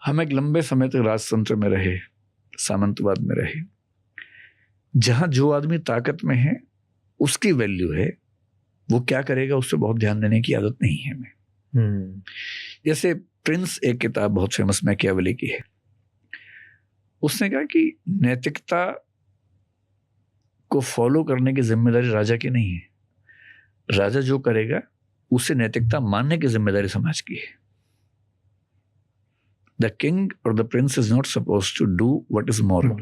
हम एक लंबे समय तक राजतंत्र में रहे, सामंतवाद में रहे, जहां जो आदमी ताकत में है उसकी वैल्यू है, वो क्या करेगा उस पर बहुत ध्यान देने की आदत नहीं है हमें। जैसे प्रिंस, एक किताब बहुत फेमस मैकियावेली की है, उसने कहा कि नैतिकता को फॉलो करने की जिम्मेदारी राजा की नहीं है, राजा जो करेगा उसे नैतिकता मानने की जिम्मेदारी समाज की है। The king or the prince is not supposed to do what is moral.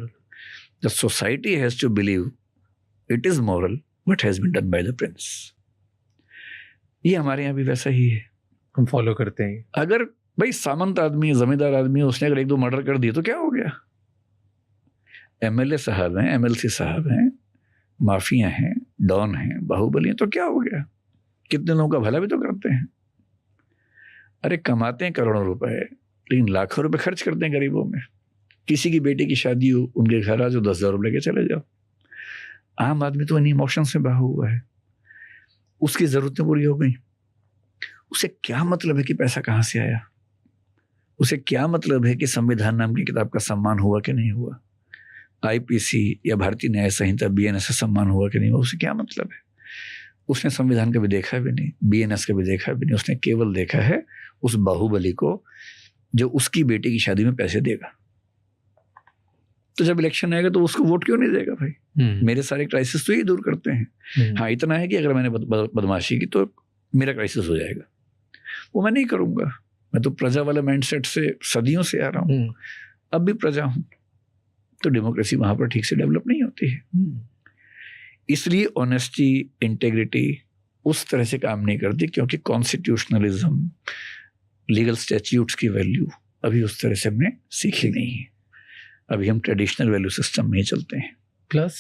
The society has to believe it is moral what has been done by the prince. ये हमारे यहाँ भी वैसा ही है, हम फॉलो करते हैं। अगर भाई सामंत आदमी, जमींदार आदमी, उसने अगर एक दो मर्डर कर दिए तो क्या हो गया? एमएलए साहब हैं, एमएलसी साहब हैं, माफिया हैं, डॉन हैं, बाहुबली हैं, तो क्या हो गया? कितने लोगों का भला भी तो करते हैं। अरे कमाते हैं करोड़ों रुपए, लेकिन लाखों रुपए खर्च करते हैं गरीबों में। किसी की बेटी की शादी हो, उनके घर आ जाओ, 10,000 रुपए लेके चले जाओ। आम आदमी तो इन इमोशन से बहा हुआ है, उसकी जरूरतें पूरी हो गई, उसे क्या मतलब है कि पैसा कहाँ से आया? उसे क्या मतलब है कि संविधान नाम की किताब का सम्मान हुआ कि नहीं हुआ? आईपीसी या भारतीय न्याय संहिता बीएनएस का सम्मान हुआ कि नहीं हुआ? उसे क्या मतलब है? उसने संविधान कभी देखा भी नहीं, बीएनएस कभी देखा भी नहीं। उसने केवल देखा है उस बाहुबली को जो उसकी बेटी की शादी में पैसे देगा। तो जब इलेक्शन आएगा तो उसको वोट क्यों नहीं देगा भाई? मेरे सारे क्राइसिस तो ये दूर करते हैं। हाँ, इतना है कि अगर मैंने बदमाशी की तो मेरा क्राइसिस हो जाएगा, वो मैं नहीं करूंगा। मैं तो प्रजा वाला माइंडसेट से सदियों से आ रहा हूँ, अब भी प्रजा हूँ। तो डेमोक्रेसी वहां पर ठीक से डेवलप नहीं होती है। इसलिए ऑनेस्टी, इंटेग्रिटी उस तरह से काम नहीं करती, क्योंकि कॉन्स्टिट्यूशनलिज्म, लीगल स्टैट्यूट्स की वैल्यू अभी उस तरह से हमने सीखी नहीं है। अभी हम ट्रेडिशनल वैल्यू सिस्टम में ही चलते हैं। प्लस